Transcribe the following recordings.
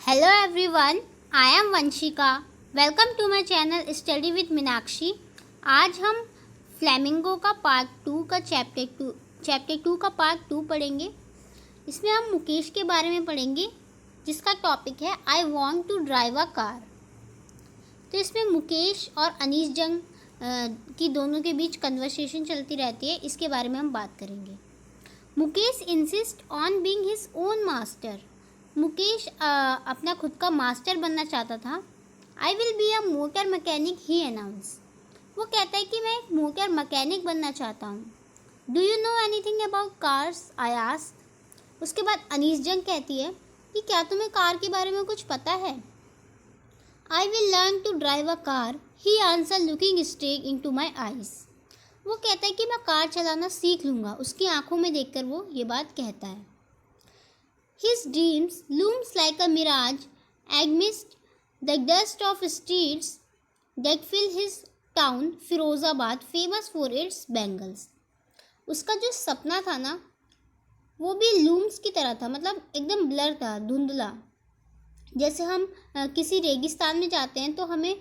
Hello everyone, I am Vanshika. Welcome to my channel Study with Meenakshi. आज हम flamingo का chapter two का part two पढ़ेंगे। इसमें हम मुकेश के बारे में पढ़ेंगे जिसका टॉपिक है I want to drive a car. तो इसमें मुकेश और अनीस जंग की दोनों के बीच कन्वर्सेशन चलती रहती है, इसके बारे में हम बात करेंगे। Mukesh insist on being his own master. Mukesh अपना खुद का मास्टर बनना चाहता था। I will be a motor mechanic he announce. वो कहता है कि मैं एक मोटर मैकेनिक बनना चाहता हूँ। Do you know anything about cars I ask. उसके बाद अनीस जंग कहती है कि क्या तुम्हें कार के बारे में कुछ पता है। I will learn to drive a car he answer looking straight into my eyes. वो कहता है कि मैं कार चलाना सीख लूँगा। उसकी आंखों में देखकर वो ये बात कहता है। His dreams looms like a mirage amidst the dust of streets that fill his town Firozabad famous for its bangles। उसका जो सपना था ना वो भी लूम्स की तरह था, मतलब एकदम ब्लर था, धुंधला। जैसे हम किसी रेगिस्तान में जाते हैं तो हमें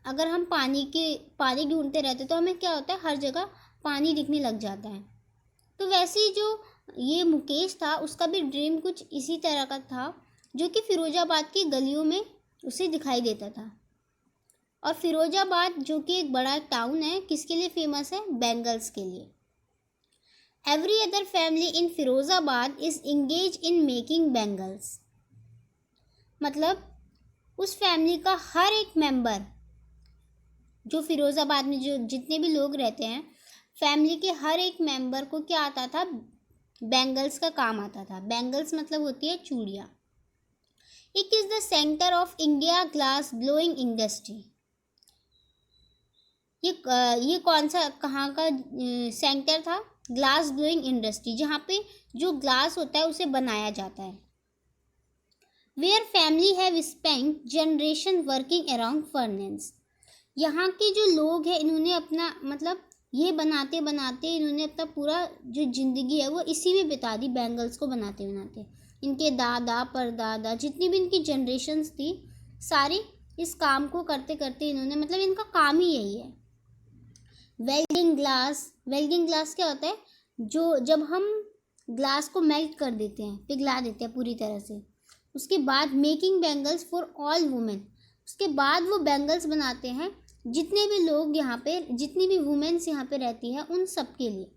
अगर हम पानी ढूंढते रहते तो हमें क्या होता है, हर जगह पानी दिखने लग जाता है। तो वैसे ही जो ये मुकेश था उसका भी ड्रीम कुछ इसी तरह का था, जो कि फिरोजाबाद की गलियों में उसे दिखाई देता था। और फिरोजाबाद जो कि एक बड़ा टाउन है, किसके लिए फेमस है, बैंगल्स के लिए। Every other family in Firozabad is engage in making bangles. मतलब उस फैमिली का हर एक मेंबर, जो फिरोजाबाद में जो जितने भी लोग रहते हैं, फैमिली के हर एक मेंबर को क्या आता था, बैंगल्स का काम आता था। बैंगल्स मतलब होती है चूड़ियाँ। It is the centre of India glass blowing industry. ये कौन सा, कहाँ का सेंटर था, ग्लास ब्लोइंग इंडस्ट्री, जहाँ पे जो ग्लास होता है उसे बनाया जाता है। Where family have spent generation working around furnace. यहाँ के जो लोग हैं इन्होंने अपना मतलब ये बनाते बनाते इन्होंने अपना पूरा जो ज़िंदगी है वो इसी में बिता दी, बैंगल्स को बनाते बनाते। इनके दादा परदादा जितनी भी इनकी जनरेशन्स थी सारी इस काम को करते करते इन्होंने, मतलब इनका काम ही यही है। वेल्डिंग ग्लास क्या होता है, जो जब हम ग्लास को मेल्ट कर देते हैं, पिघला देते हैं पूरी तरह से, उसके बाद making bangles for all women. उसके बाद वो बैंगल्स बनाते हैं जितने भी लोग यहाँ पे, जितनी भी वुमेन्स यहाँ पे रहती हैं उन सब के लिए।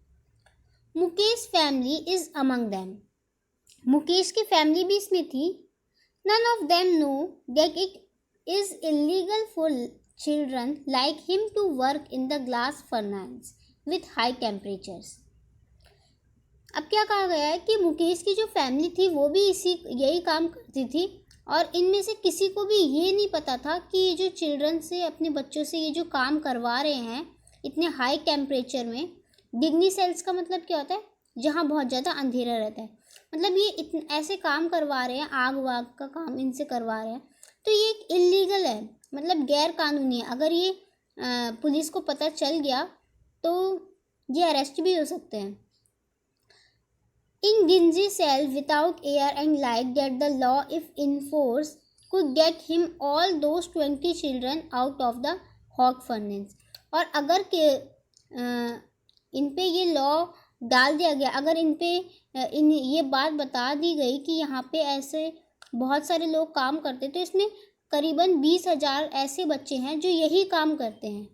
Mukesh family is among them. Mukesh की फैमिली भी इसमें थी। None of them know that it is illegal for children like him to work in the glass furnace with high temperatures. अब क्या कहा गया है कि मुकेश की जो फैमिली थी वो भी यही काम करती थी, और इनमें से किसी को भी ये नहीं पता था कि ये जो चिल्ड्रन से, अपने बच्चों से ये जो काम करवा रहे हैं इतने हाई टेम्परेचर में। डिग्नी सेल्स का मतलब क्या होता है, जहाँ बहुत ज़्यादा अंधेरा रहता है, मतलब ये ऐसे काम करवा रहे हैं, आग वाग का काम इनसे करवा रहे हैं, तो ये एक इलीगल है, मतलब गैर कानूनी है। अगर ये पुलिस को पता चल गया तो ये अरेस्ट भी हो सकते हैं। In dingy cell without air and light that the law, if enforced, could get him all those 20 children out of the hog furnace। और अगर के इन पे ये लॉ डाल दिया गया, अगर इन पे ये बात बता दी गई कि यहाँ पे ऐसे बहुत सारे लोग काम करते, तो इसमें करीबन 20,000 ऐसे बच्चे हैं जो यही काम करते हैं।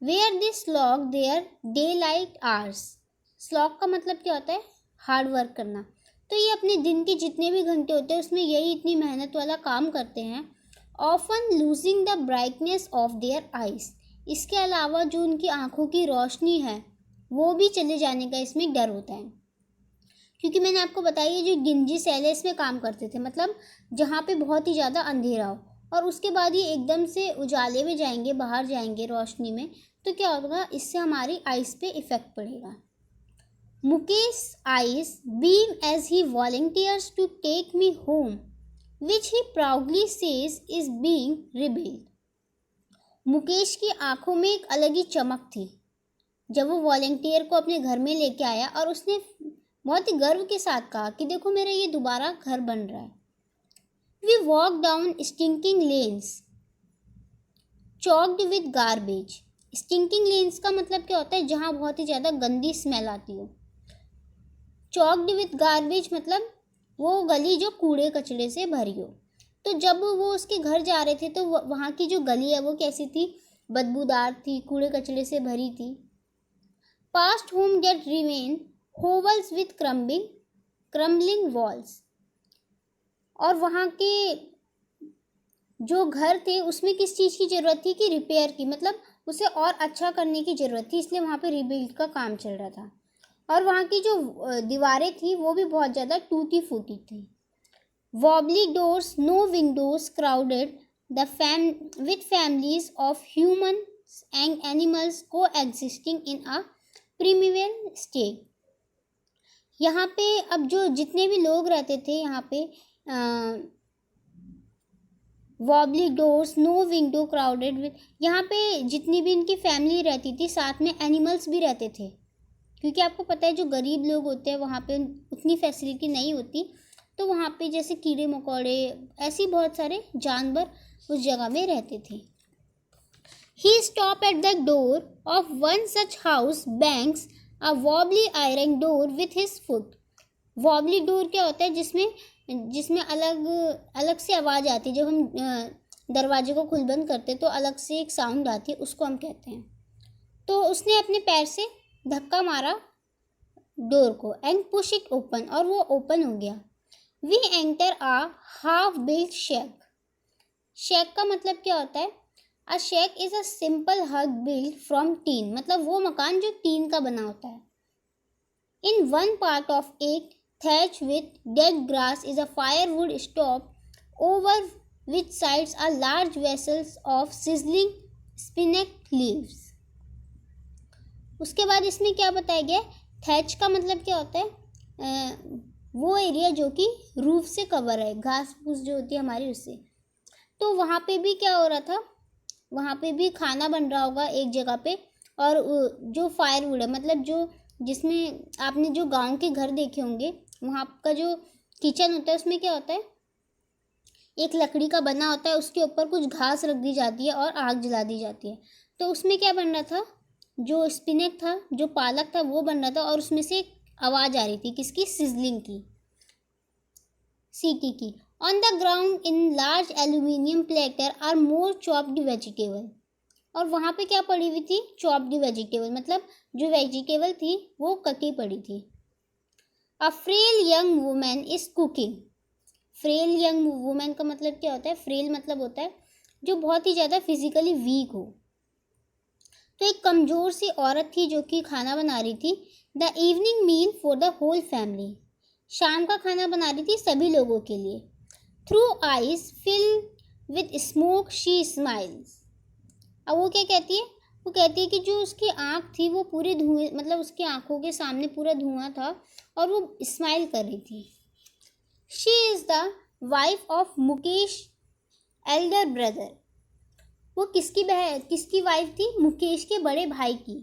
Where they slog their day light hours. Slog का मतलब क्या होता है, हार्ड वर्क करना। तो ये अपने दिन के जितने भी घंटे होते हैं उसमें यही इतनी मेहनत वाला काम करते हैं। Often losing the brightness of their eyes. इसके अलावा जो उनकी आँखों की रोशनी है वो भी चले जाने का इसमें डर होता है, क्योंकि मैंने आपको बताया जो गिंजी सेल है इसमें काम करते थे, मतलब जहाँ पे बहुत ही ज़्यादा अंधेरा हो, और उसके बाद ये एकदम से उजाले में जाएंगे, बाहर जाएंगे रोशनी में, तो क्या होगा, इससे हमारी आइज़ पे इफ़ेक्ट पड़ेगा। Mukesh's eyes beam as he volunteers to take me home, which he proudly says is being rebuilt। Mukesh की आंखों में एक अलग ही चमक थी जब वो वॉलंटियर को अपने घर में लेके आया, और उसने बहुत ही गर्व के साथ कहा कि देखो मेरा ये दोबारा घर बन रहा है। We walk down stinking lanes choked with garbage. Stinking lanes का मतलब क्या होता है, जहाँ बहुत ही ज़्यादा गंदी स्मेल आती हो। चॉक्ड विद गार्बेज मतलब वो गली जो कूड़े कचड़े से भरी हो। तो जब वो उसके घर जा रहे थे तो वहाँ की जो गली है वो कैसी थी, बदबूदार थी, कूड़े कचड़े से भरी थी। Past home gate remain hovels with crumbling walls. और वहाँ के जो घर थे उसमें किस चीज़ की ज़रूरत थी कि रिपेयर की, मतलब उसे और अच्छा करने की ज़रूरत थी, इसलिए वहाँ पे रिबिल्ड का काम चल रहा था। और वहाँ की जो दीवारें थी वो भी बहुत ज़्यादा टूटी फूटी थी। Wobbly doors, no windows, crowded with families of humans and animals coexisting in a primeval state। यहाँ पे अब जो जितने भी लोग रहते थे यहाँ पे wobbly doors, no window, crowded with, यहाँ पे जितनी भी इनकी फैमिली रहती थी साथ में एनिमल्स भी रहते थे, क्योंकि आपको पता है जो गरीब लोग होते हैं वहाँ पे उतनी फैसिलिटी नहीं होती, तो वहाँ पे जैसे कीड़े मकोड़े ऐसे बहुत सारे जानवर उस जगह में रहते थे। He stopped at the door of one such house, bangs a wobbly iron door with his foot। wobbly door क्या होता है, जिसमें अलग अलग से आवाज़ आती है, जब हम दरवाजे को खुल बंद करते तो अलग से एक साउंड आती है, उसको हम कहते हैं। तो उसने अपने पैर से धक्का मारा डोर को एंड पुश इट ओपन, और वो ओपन हो गया। We enter a half built shack. Shack का मतलब क्या होता है, a shack is a simple hut built from tin, मतलब वो मकान जो टीन का बना होता है। इन वन पार्ट ऑफ एक thatch with dead grass is a firewood stove over which sides are large vessels of sizzling spinach leaves। उसके बाद इसमें क्या बताया गया, थैच का मतलब क्या होता है, वो एरिया जो कि रूफ से कवर है, घास फूस जो होती है हमारी उससे। तो वहाँ पे भी क्या हो रहा था, वहाँ पे भी खाना बन रहा होगा एक जगह पे, और जो फायरवुड है मतलब जो जिसमें आपने जो गांव के घर देखे होंगे वहाँ का जो किचन होता है उसमें क्या होता है, एक लकड़ी का बना होता है, उसके ऊपर कुछ घास रख दी जाती है और आग जला दी जाती है। तो उसमें क्या बन रहा था, जो स्पिनच था, जो पालक था वो बन रहा था, और उसमें से एक आवाज़ आ रही थी, किसकी, सिजलिंग की, सीटी की। On the ground in large aluminium platter are more chopped vegetable. और वहाँ पे क्या पड़ी हुई थी, चॉप्ड वेजिटेबल, मतलब जो वेजिटेबल थी वो कटी पड़ी थी। A frail young women is cooking. Frail young women का मतलब क्या होता है, फ्रेल मतलब होता है जो बहुत ही ज़्यादा फिजिकली वीक हो। तो एक कमज़ोर सी औरत थी जो कि खाना बना रही थी। The evening meal for the whole family. शाम का खाना बना रही थी सभी लोगों के लिए। Through eyes fill with smoke she smiles. अब वो क्या कहती है, वो कहती है कि जो उसकी आँख थी वो पूरे धुएं, मतलब उसकी आँखों के सामने पूरा धुआं था और वो स्माइल कर रही थी। She is the wife of Mukesh elder brother. वो किसकी वाइफ थी, मुकेश के बड़े भाई की।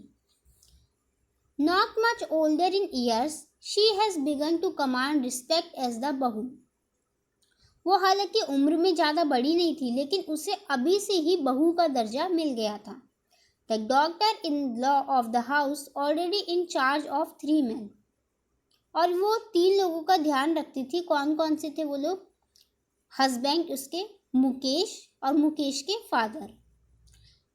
Not much older in years she has begun to command respect as the bahu. वो हालांकि उम्र में ज़्यादा बड़ी नहीं थी, लेकिन उसे अभी से ही बहू का दर्जा मिल गया था। The doctor in law of the house already in charge of 3 men। और वो 3 लोगों का ध्यान रखती थी। कौन कौन से थे वो लोग, हस्बैंड उसके, मुकेश और मुकेश के father.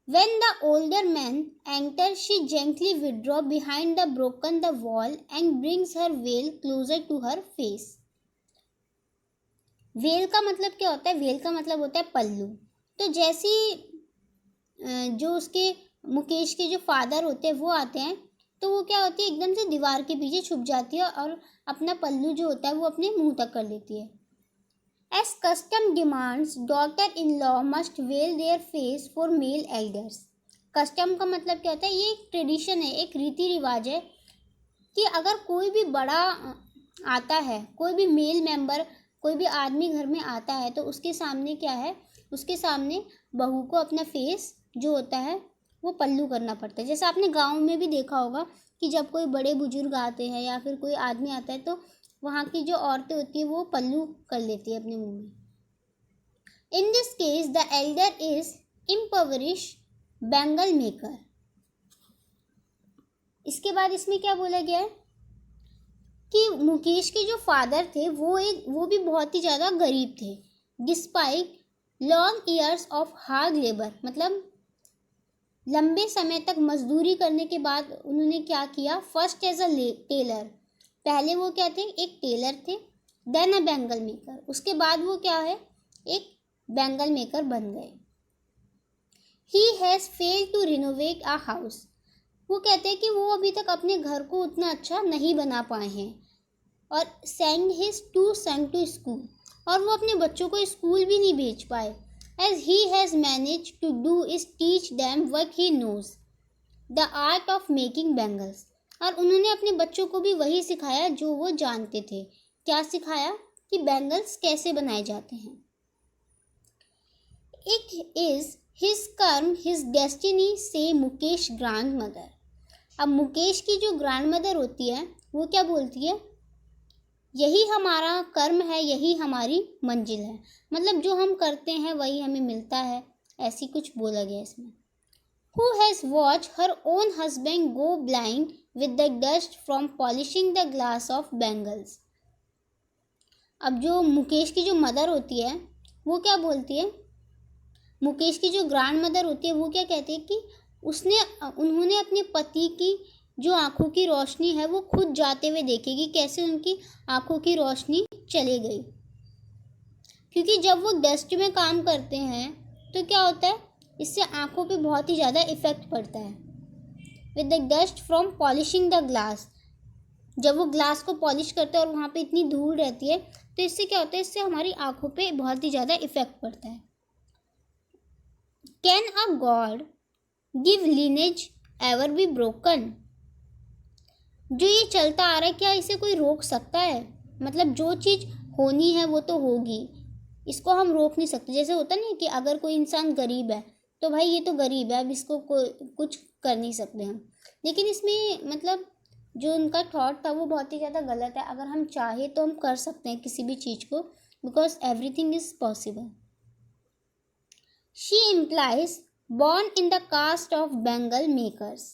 When the older man enters, she gently withdraws behind the wall and brings her veil closer to her face। Well का मतलब क्या होता है, वेल का मतलब होता है पल्लू। तो जैसी जो उसके मुकेश के जो फादर होते हैं वो आते हैं, तो वो क्या होती है, एकदम से दीवार के पीछे छुप जाती है और अपना पल्लू जो होता है वो अपने मुंह तक कर लेती है। As custom demands daughter in law must veil their face for male elders. Custom का मतलब क्या होता है, ये एक ट्रेडिशन है, एक रीति रिवाज है कि अगर कोई भी बड़ा आता है, कोई भी मेल मेंबर, कोई भी आदमी घर में आता है तो उसके सामने क्या है, उसके सामने बहू को अपना फेस जो होता है वो पल्लू करना पड़ता है। जैसे आपने गांव में भी देखा होगा कि जब कोई बड़े बुजुर्ग आते हैं या फिर कोई आदमी आता है तो वहाँ की जो औरतें होती है वो पल्लू कर लेती है अपने मुंह में। In this case, the elder is impoverished bangle maker. इसके बाद इसमें क्या बोला गया है कि मुकेश के जो फादर थे वो भी बहुत ही ज़्यादा गरीब थे. Despite long years of hard labour, मतलब लंबे समय तक मजदूरी करने के बाद उन्होंने क्या किया, फर्स्ट एज अ टेलर, पहले वो क्या थे, एक टेलर थे, देन अ बैंगल मेकर, उसके बाद वो क्या है, एक बैंगल मेकर बन गए. He has failed to renovate a house, वो कहते हैं कि वो अभी तक अपने घर को उतना अच्छा नहीं बना पाए हैं. और send his two son to school, और वो अपने बच्चों को स्कूल भी नहीं भेज पाए. As he has managed to do is teach them what he knows, the art of making bangles. और उन्होंने अपने बच्चों को भी वही सिखाया जो वो जानते थे. क्या सिखाया कि बैंगल्स कैसे बनाए जाते हैं. It is his कर्म his destiny से मुकेश ग्रैंड मदर. अब मुकेश की जो ग्रैंड मदर होती है वो क्या बोलती है, यही हमारा कर्म है, यही हमारी मंजिल है, मतलब जो हम करते हैं वही हमें मिलता है, ऐसी कुछ बोला गया इसमें. Who has watched her own husband go blind with the dust from polishing the glass of bangles. अब जो मुकेश की जो मदर होती है वो क्या बोलती है, मुकेश की जो ग्रैंड मदर होती है वो क्या कहती है कि उन्होंने अपने पति की जो आंखों की रोशनी है वो खुद जाते हुए देखेगी, कैसे उनकी आंखों की रोशनी चली गई. क्योंकि जब वो डस्ट में काम करते हैं तो क्या होता है, इससे आंखों पे बहुत ही ज़्यादा इफ़ेक्ट पड़ता है. With the dust from polishing the glass, जब वो ग्लास को पॉलिश करते हैं और वहाँ पे इतनी धूल रहती है तो इससे क्या होता है, इससे हमारी आंखों पे बहुत ही ज़्यादा इफ़ेक्ट पड़ता है. Can a God give lineage ever be broken. जो ये चलता आ रहा है क्या इसे कोई रोक सकता है, मतलब जो चीज़ होनी है वो तो होगी, इसको हम रोक नहीं सकते. जैसे होता नहीं कि अगर कोई इंसान गरीब है तो भाई ये तो गरीब है, अब इसको कुछ कर नहीं सकते हम. लेकिन इसमें मतलब जो उनका थॉट था वो बहुत ही ज़्यादा गलत है. अगर हम चाहे तो हम कर सकते हैं किसी भी चीज़ को, because everything is possible. She implies born in the caste of bangle makers.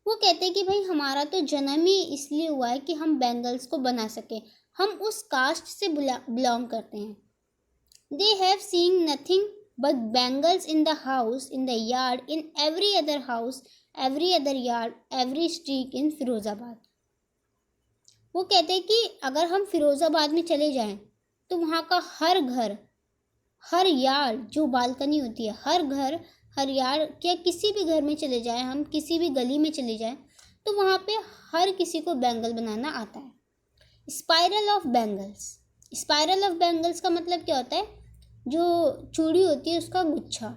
वो कहते हैं कि भाई हमारा तो जन्म ही इसलिए हुआ है कि हम बैंगल्स को बना सकें, हम उस कास्ट से बिलोंग करते हैं. They have seen nothing but bangles in the house, in the yard, in every other house, every other yard, every street in Firozabad. वो कहते हैं कि अगर हम फिरोज़ाबाद में चले जाएं तो वहाँ का हर घर, हर यार्ड, जो बालकनी होती है, हर घर, हर यार्ड, क्या किसी भी घर में चले जाएं, हम किसी भी गली में चले जाएं तो वहाँ पे हर किसी को बैंगल बनाना आता है. Spiral of bangles. Spiral of bangles का मतलब क्या होता है, जो चूड़ी होती है उसका गुच्छा,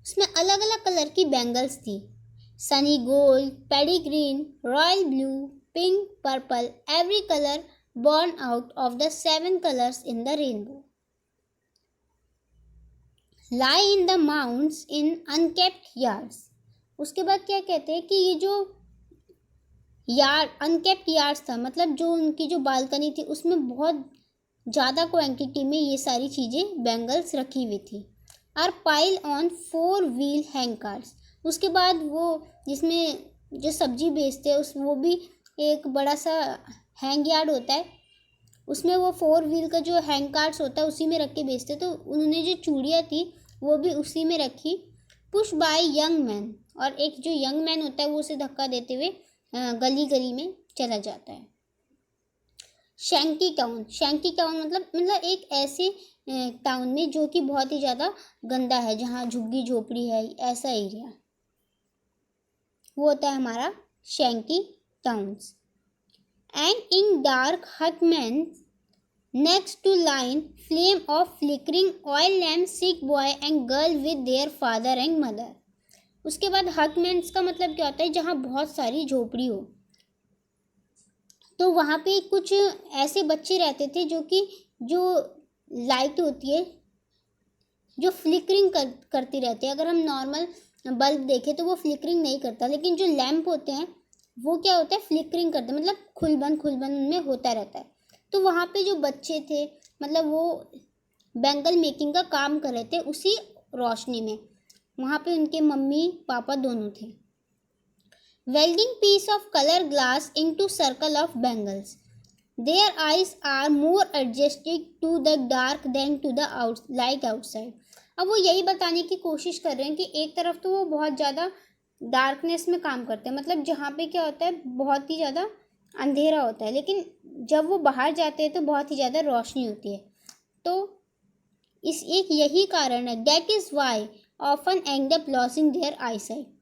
उसमें अलग अलग कलर की बैंगल्स थी. Sunny gold, paddy green, royal blue, pink, purple, every colour born out of the 7 colors in the rainbow. Lie in the mounds in unkept yards. उसके बाद क्या कहते हैं कि ये जो यार्ड, अनकेप्ट यार्ड्स था, मतलब जो उनकी जो बालकनी थी उसमें बहुत ज़्यादा क्वांटिटी में ये सारी चीज़ें बैंगल्स रखी हुई थी. Are pile on 4 wheel hand carts. उसके बाद वो जिसमें जो सब्जी बेचते हैं वो भी एक बड़ा सा हैंग यार्ड होता है, उसमें वो 4 व्हील का जो हैंग कार्ड्स होता है उसी में रख के बेचते. तो उन्होंने जो चूड़ियाँ थी वो भी उसी में रखी. पुश बाय यंग मैन, और एक जो यंग मैन होता है वो उसे धक्का देते हुए गली गली में चला जाता है. शैंकी टाउन. शैंकी टाउन मतलब एक ऐसे टाउन में जो कि बहुत ही ज़्यादा गंदा है, जहाँ झुग्गी झोपड़ी है, ऐसा एरिया, वो होता है हमारा Shanky towns. And in dark hutments next to line flame of flickering oil lamps, sick boy and girl with their father and mother. उसके बाद हटमेंट्स का मतलब क्या होता है, जहाँ बहुत सारी झोपड़ी हो. तो वहाँ पे कुछ ऐसे बच्चे रहते थे जो लाइट होती है जो फ्लिकरिंग करती रहती है. अगर हम नॉर्मल बल्ब देखें तो वो फ्लिकरिंग नहीं करता, लेकिन जो लैंप होते हैं वो क्या होता है, फ्लिकरिंग करते हैं, मतलब खुल बंद उनमें होता रहता है. तो वहाँ पे जो बच्चे थे मतलब वो बैंगल मेकिंग का काम कर रहे थे उसी रोशनी में। वहाँ पे उनके मम्मी पापा दोनों थे। Welding piece of colour glass into circle of bangles, their eyes are more adjusted to the dark than to the light outside. अब वो यही बताने की कोशिश कर रहे हैं कि एक तरफ तो वो बहुत ज़्यादा डार्कनेस में काम करते हैं, मतलब जहाँ पे क्या होता है बहुत ही ज़्यादा अंधेरा होता है, लेकिन जब वो बाहर जाते हैं तो बहुत ही ज़्यादा रोशनी होती है। तो इस एक यही कारण है, that is why often end up losing their eyesight.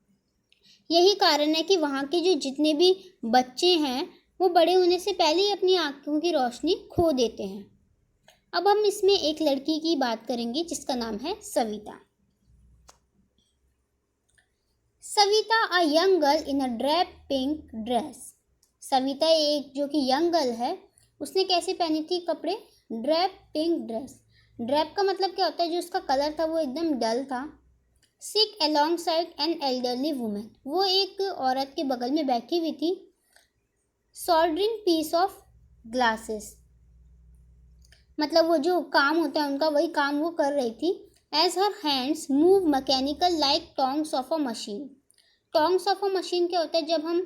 यही कारण है कि वहाँ के जो जितने भी बच्चे हैं वो बड़े होने से पहले ही अपनी आँखों की रोशनी खो देते हैं। अब हम इसमें एक लड़की की बात करेंगे जिसका नाम है Savita. Savita a young girl in a drape pink dress. Savita एक जो कि यंग गर्ल है, उसने कैसे पहनी थी कपड़े? Drape pink dress. ड्रेप का मतलब क्या होता है? जो उसका कलर था वो एकदम डल था। Sit alongside an elderly women, वो एक औरत के बगल में बैठी हुई थी। सोल्डरिंग पीस ऑफ ग्लासेस, मतलब वो जो काम होता है उनका वही काम वो कर रही थी। As her hands move mechanical like tongs of a machine. Tongs of a machine क्या होता है? जब हम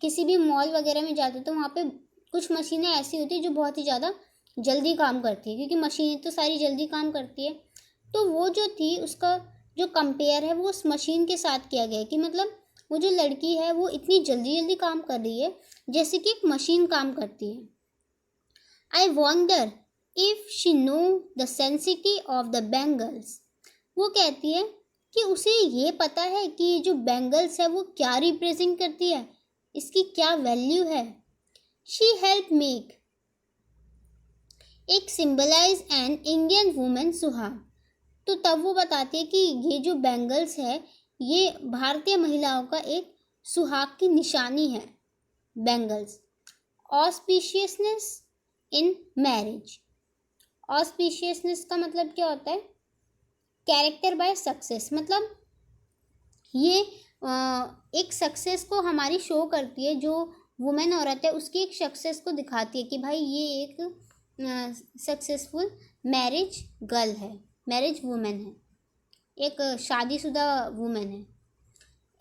किसी भी मॉल वगैरह में जाते हैं तो वहाँ पे कुछ मशीनें ऐसी होती है जो बहुत ही ज़्यादा जल्दी काम करती है, क्योंकि मशीनें तो सारी जल्दी काम करती है। तो वो जो थी उसका जो कंपेयर है वो उस मशीन के साथ किया गया है कि मतलब वो जो लड़की है वो इतनी जल्दी जल्दी काम कर रही है जैसे कि एक मशीन काम करती है। I wonder if she know the sanctity of the bangles. वो कहती है कि उसे ये पता है कि ये जो बैंगल्स है वो क्या रिप्रेजेंट करती है, इसकी क्या वैल्यू है। शी हेल्प मेक एक सिंबलाइज एन इंडियन वुमेन सुहाग। तो तब वो बताती है कि ये जो बैंगल्स है ये भारतीय महिलाओं का एक सुहाग की निशानी है। Bangles. Auspiciousness in marriage. Auspiciousness का मतलब क्या होता है? कैरेक्टर बाय सक्सेस, मतलब ये एक सक्सेस को हमारी शो करती है। जो वुमेन औरत है उसकी एक सक्सेस को दिखाती है कि भाई ये एक सक्सेसफुल मैरिज गर्ल है, मैरिज वुमेन है, एक शादीशुदा वुमेन है।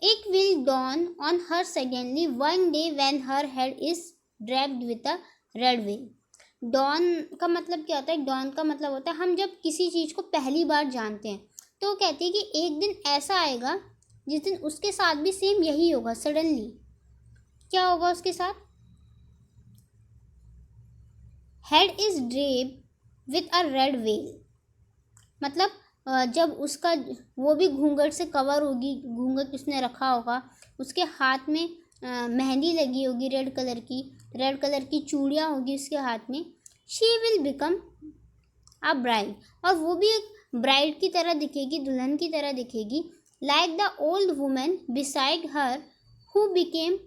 It will dawn on her suddenly one day when her head is draped with a red veil. Dawn का मतलब क्या होता है? डॉन का मतलब होता है हम जब किसी चीज़ को पहली बार जानते हैं तो वो कहती है कि एक दिन ऐसा आएगा जिस दिन उसके साथ भी सेम यही होगा। सडनली क्या होगा उसके साथ? Head is draped with a red well, मतलब जब उसका वो भी घूंघट से कवर होगी, घूंघट उसने रखा होगा, उसके हाथ में मेहंदी लगी होगी रेड कलर की चूड़ियाँ होगी उसके हाथ में। She will become a bride, और वो भी एक ब्राइड की तरह दिखेगी, दुल्हन की तरह दिखेगी। Like the old women beside her who became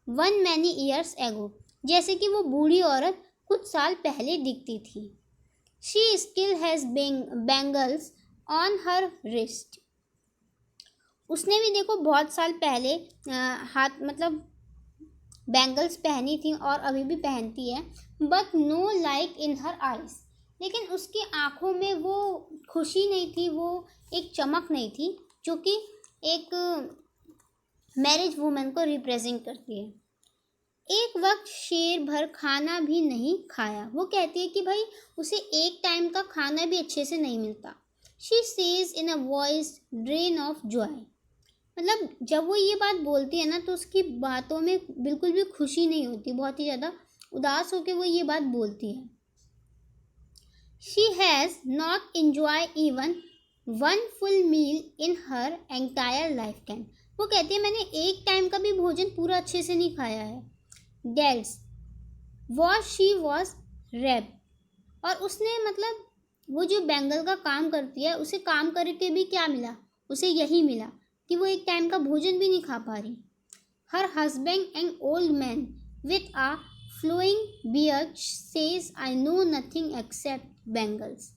one many years ago, जैसे कि वो बूढ़ी औरत कुछ साल पहले दिखती थी। She still has bangles on her wrist. उसने भी देखो बहुत साल पहले हाथ मतलब बैंगल्स पहनी थी और अभी भी पहनती है। But no light in her eyes, लेकिन उसकी आँखों में वो खुशी नहीं थी, वो एक चमक नहीं थी जो कि एक मैरिज वुमेन को रिप्रेजेंट करती है। एक वक्त शेर भर खाना भी नहीं खाया। वो कहती है कि भाई उसे एक टाइम का खाना भी अच्छे से नहीं मिलता। She says in a voice drain of Joy, मतलब जब वो ये बात बोलती है ना तो उसकी बातों में बिल्कुल भी खुशी नहीं होती, बहुत ही ज़्यादा उदास होकर वो ये बात बोलती है। She has not enjoy even one full meal in her entire life time. वो कहती है मैंने एक टाइम का भी भोजन पूरा अच्छे से नहीं खाया है। डेल्स वॉज शी वॉज रेप, और उसने मतलब वो जो बैंगल का काम करती है उसे काम करके भी क्या मिला? उसे यही मिला कि वो एक टाइम का भोजन भी नहीं खा पा रही। Her husband and old man with a flowing beard says I know nothing except bangles.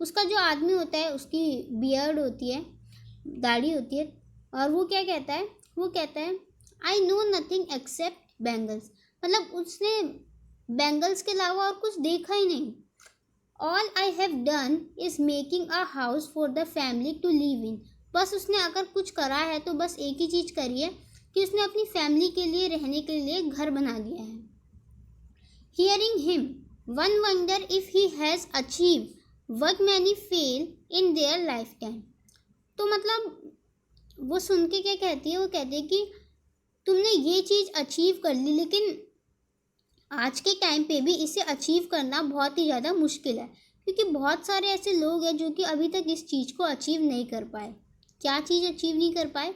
उसका जो आदमी होता है उसकी बियर्ड होती है, दाढ़ी होती है, और वो क्या कहता है? वो कहता है आई नो नथिंग एक्सेप्ट बैंगल्स, मतलब उसने बैंगल्स के अलावा और कुछ देखा ही नहीं। All I have done is making a house for the family to live in. बस उसने अगर कुछ करा है तो बस एक ही चीज़ करी है कि उसने अपनी फैमिली के लिए रहने के लिए घर बना दिया है। Hearing him one wonder if he has achieve what many fail in their lifetime। तो मतलब वो सुन के क्या कहती है, वो कहती है कि तुमने ये चीज़ अचीव कर ली, लेकिन आज के टाइम पे भी इसे अचीव करना बहुत ही ज़्यादा मुश्किल है, क्योंकि बहुत सारे ऐसे लोग हैं जो कि अभी तक इस चीज़ को अचीव नहीं कर पाए। क्या चीज़ अचीव नहीं कर पाए?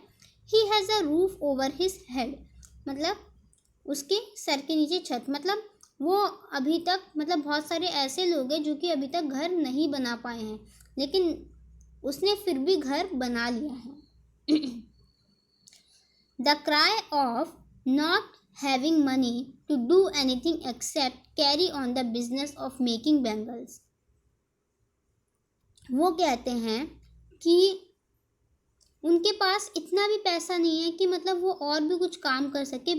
He has a roof over his head, मतलब उसके सर के नीचे छत। मतलब वो अभी तक, मतलब बहुत सारे ऐसे लोग हैं जो कि अभी तक घर नहीं बना पाए हैं, लेकिन उसने फिर भी घर बना लिया है। The cry of not having money to do anything except carry on the business of making bangles. वो कहते हैं कि उनके पास इतना भी पैसा नहीं है कि मतलब वो और भी कुछ काम कर सके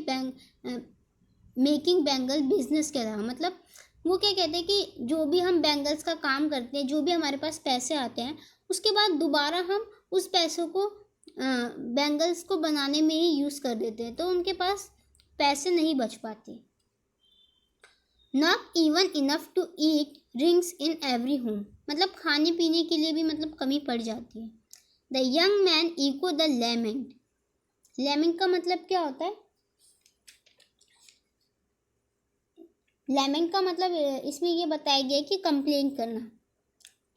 मेकिंग बैंगल बिजनेस के अलावा। मतलब वो क्या कहते हैं कि जो भी हम बैंगल्स का काम करते हैं, जो भी हमारे पास पैसे आते हैं, उसके बाद दोबारा हम उस पैसों को बैंगल्स को बनाने में ही यूज़ कर देते हैं, तो उनके पास पैसे नहीं बच पाते। Not even enough to eat rings in every home, मतलब खाने पीने के लिए भी मतलब कमी पड़ जाती है। The young man echo the lament. Lament का मतलब क्या होता है? लैमेंट का मतलब इसमें ये बताया गया है कि कंप्लेन करना।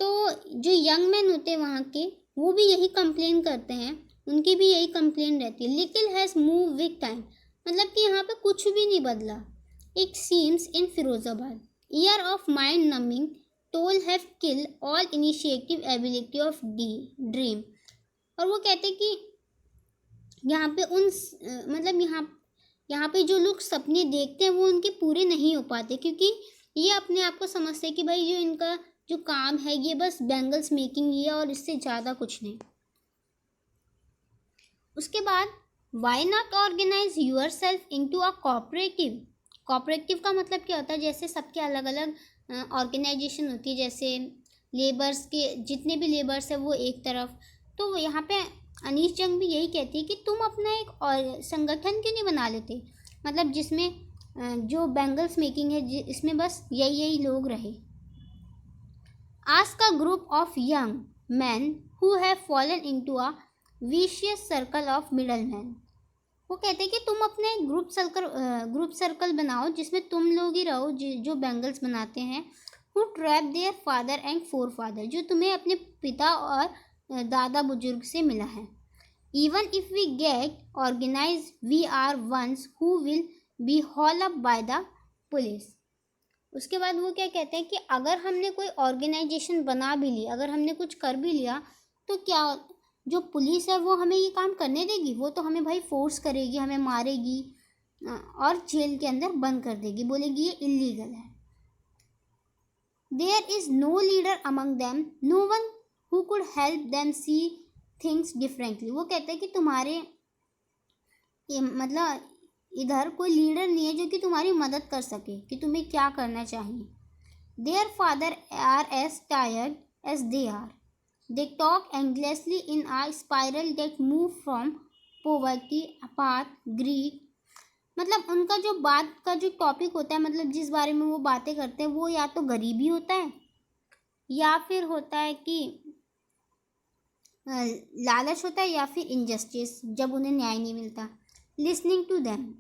तो जो यंग मैन होते हैं वहाँ के, वो भी यही कंप्लेन करते हैं, उनकी भी यही कंप्लेन रहती है। Little has move with time, मतलब कि यहाँ पे कुछ भी नहीं बदला। It seems in Firozabad year of mind numbing toll have kill all initiative ability of dream. और वो कहते हैं कि यहाँ पे मतलब यहाँ पे जो लोग सपने देखते हैं वो उनके पूरे नहीं हो पाते, क्योंकि ये अपने आप को समझते हैं कि भाई जो इनका जो काम है ये बस बैंगल्स मेकिंग ही है और इससे ज़्यादा कुछ नहीं। उसके बाद why not organise yourself into a cooperative. Cooperative का मतलब क्या होता है? जैसे सबके अलग अलग ऑर्गेनाइजेशन होती है, जैसे लेबर्स के जितने भी लेबर्स है वो एक तरफ। तो यहाँ पे अनीश जंग भी यही कहती है कि तुम अपना एक और संगठन क्यों नहीं बना लेते, मतलब जिसमें जो बैंगल्स मेकिंग है इसमें बस यही लोग रहे। Ask a group of young man who have fallen into a vicious circle of middle man. वो कहते हैं कि तुम अपने ग्रुप सर्कल बनाओ जिसमें तुम लोग ही रहो जो बैंगल्स बनाते हैं। Who trap their father and four father, जो तुम्हें अपने पिता और दादा बुजुर्ग से मिला है। Even if we get organise we are ones who will be hauled up by the police. उसके बाद वो क्या कहते हैं कि अगर हमने कोई ऑर्गेनाइजेशन बना भी ली, अगर हमने कुछ कर भी लिया, तो क्या जो पुलिस है वो हमें ये काम करने देगी? वो तो हमें भाई फोर्स करेगी, हमें मारेगी और जेल के अंदर बंद कर देगी, बोलेगी ये इलीगल है। There is no leader among them, no one who could help them see things differently. वो कहते हैं कि तुम्हारे मतलब इधर कोई लीडर नहीं है जो कि तुम्हारी मदद कर सके कि तुम्हें क्या करना चाहिए। Their father are as tired as they are, they talk endlessly in a spiral that move from poverty apathy greed. मतलब उनका जो बात का जो टॉपिक होता है, मतलब जिस बारे में वो बातें करते हैं, वो या तो गरीबी होता है या फिर होता है कि लालच होता है या फिर इनजस्टिस, जब उन्हें न्याय नहीं मिलता। Listening to them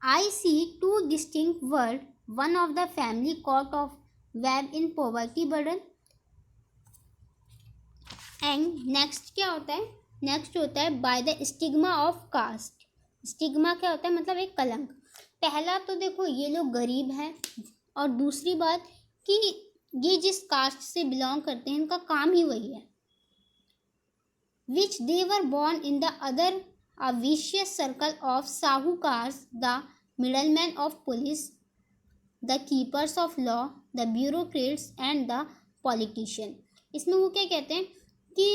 I see two distinct word, one of the family caught of web in poverty burden. And next क्या होता है? नेक्स्ट होता है by the stigma of caste. Stigma क्या होता है? मतलब एक कलंक। पहला तो देखो ये लोग गरीब हैं, और दूसरी बात कि ये जिस कास्ट से बिलोंग करते हैं इनका काम ही वही है। which they were born in the other a vicious circle of sahukars, the middlemen of police, the keepers of law, the bureaucrats and the politician। इसमें वो क्या कहते हैं कि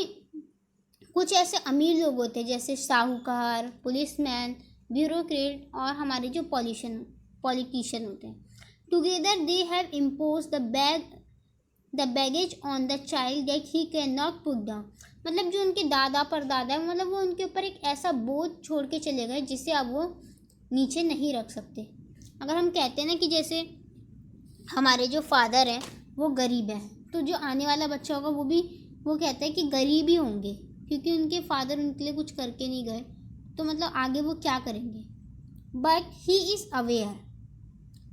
कुछ ऐसे अमीर लोग होते हैं जैसे साहूकार, पुलिसमैन, ब्यूरोक्रेट और हमारे जो पॉलिटिशियन होते हैं। Together they have impose the the baggage on the child that he can not put down. मतलब जो उनके दादा परदादा है, मतलब वो उनके ऊपर एक ऐसा बोझ छोड़ के चले गए जिसे अब वो नीचे नहीं रख सकते। अगर हम कहते हैं ना कि जैसे हमारे जो फादर हैं वो गरीब हैं, तो जो आने वाला बच्चा होगा वो कहता है कि गरीब ही होंगे, क्योंकि उनके फादर उनके लिए कुछ करके नहीं गए, तो मतलब आगे वो क्या करेंगे। बट ही इज़ अवेयर,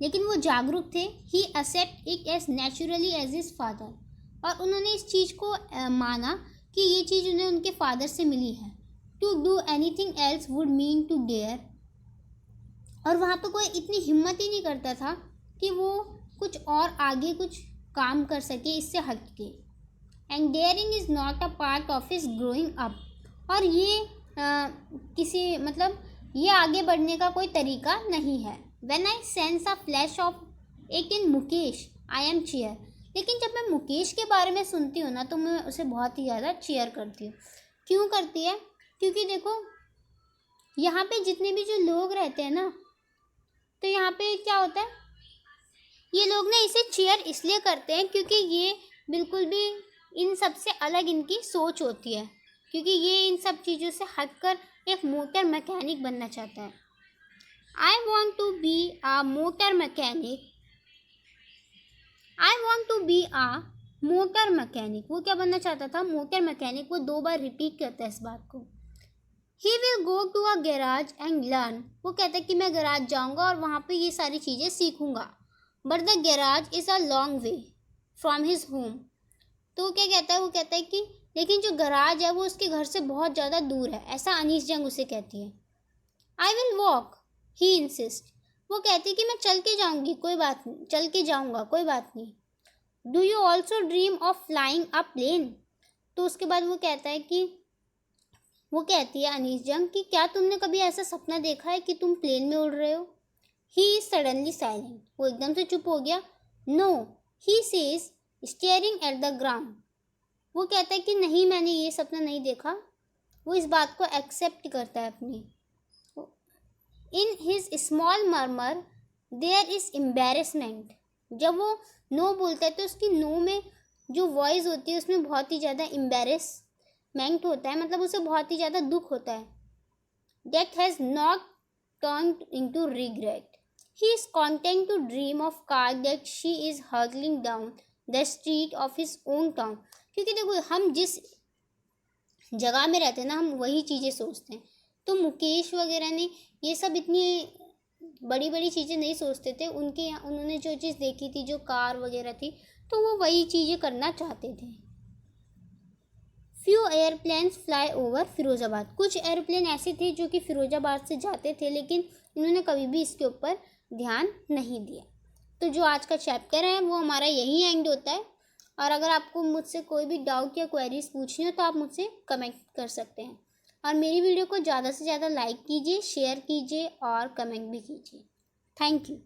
लेकिन वो जागरूक थे। He accept it as naturally as his father, और उन्होंने इस चीज़ को माना कि ये चीज़ उन्हें उनके फादर से मिली है। To do anything else would mean to dare, और वहाँ पे कोई इतनी हिम्मत ही नहीं करता था कि वो कुछ और आगे कुछ काम कर सके इससे हट के। And daring is not a part of his growing up, और ये किसी मतलब ये आगे बढ़ने का कोई तरीका नहीं है। When I sense a flash of it in Mukesh I am cheer, लेकिन जब मैं मुकेश के बारे में सुनती हूँ ना तो मैं उसे बहुत ही ज़्यादा चीयर करती हूँ। क्यों करती है? क्योंकि देखो यहाँ पे जितने भी जो लोग रहते हैं ना, तो यहाँ पे क्या होता है, ये लोग ना इसे चीयर इसलिए करते हैं क्योंकि ये बिल्कुल भी इन सब से अलग इनकी सोच होती है, क्योंकि ये इन सब चीज़ों से हटकर एक मोटर मैकेनिक बनना चाहता है। I want to be a motor mechanic. I want to be a motor mechanic. वो क्या बनना चाहता था? Motor mechanic. वो 2 बार रिपीट करता है इस बात को। He will go to a garage and learn. वो कहता है कि मैं गैराज जाऊंगा और वहाँ पे ये सारी चीज़ें सीखूंगा। But the garage is a long way from his home. तो क्या कहता है? वो कहता है कि लेकिन जो गैराज है वो उसके घर से बहुत ज़्यादा दूर है, ऐसा अनीस जंग उसे कहती है। I will walk. He insist, वो कहती है कि मैं चल के जाऊंगी, कोई बात नहीं, चल के जाऊंगा, कोई बात नहीं। Do you also dream of flying a plane? तो उसके बाद वो कहती है अनीस जंग कि क्या तुमने कभी ऐसा सपना देखा है कि तुम प्लेन में उड़ रहे हो? ही इज सडनली साइलेंट, वो एकदम से चुप हो गया। No, he says staring at the ground, वो कहता है कि नहीं, मैंने ये सपना नहीं देखा। वो इस बात को एक्सेप्ट करता है अपनी। In his small murmur there is embarrassment. जब वो नो बोलता है तो उसकी नो में जो वॉइस होती है उसमें बहुत ही ज़्यादा एम्बेरसमेंट होता है, मतलब उसे बहुत ही ज़्यादा दुख होता है। That has not turned into regret. He is content to dream of car that she is hurtling down the street of his own town. क्योंकि देखो हम जिस जगह में रहते हैं ना, हम वही चीज़ें सोचते हैं। तो मुकेश वगैरह ने ये सब इतनी बड़ी बड़ी चीज़ें नहीं सोचते थे। उन्होंने जो चीज़ देखी थी, जो कार वगैरह थी, तो वो वही चीज़ें करना चाहते थे। Few airplanes fly over Firozabad, कुछ एयरप्लेन ऐसे थे जो कि फिरोज़ाबाद से जाते थे, लेकिन इन्होंने कभी भी इसके ऊपर ध्यान नहीं दिया। तो जो आज का चैप्टर है वो हमारा यही एंड होता है। और अगर आपको मुझसे कोई भी डाउट या क्वेरीज पूछनी हो तो आप मुझसे कमेंट कर सकते हैं। और मेरी वीडियो को ज़्यादा से ज़्यादा लाइक कीजिए, शेयर कीजिए और कमेंट भी कीजिए। Thank you.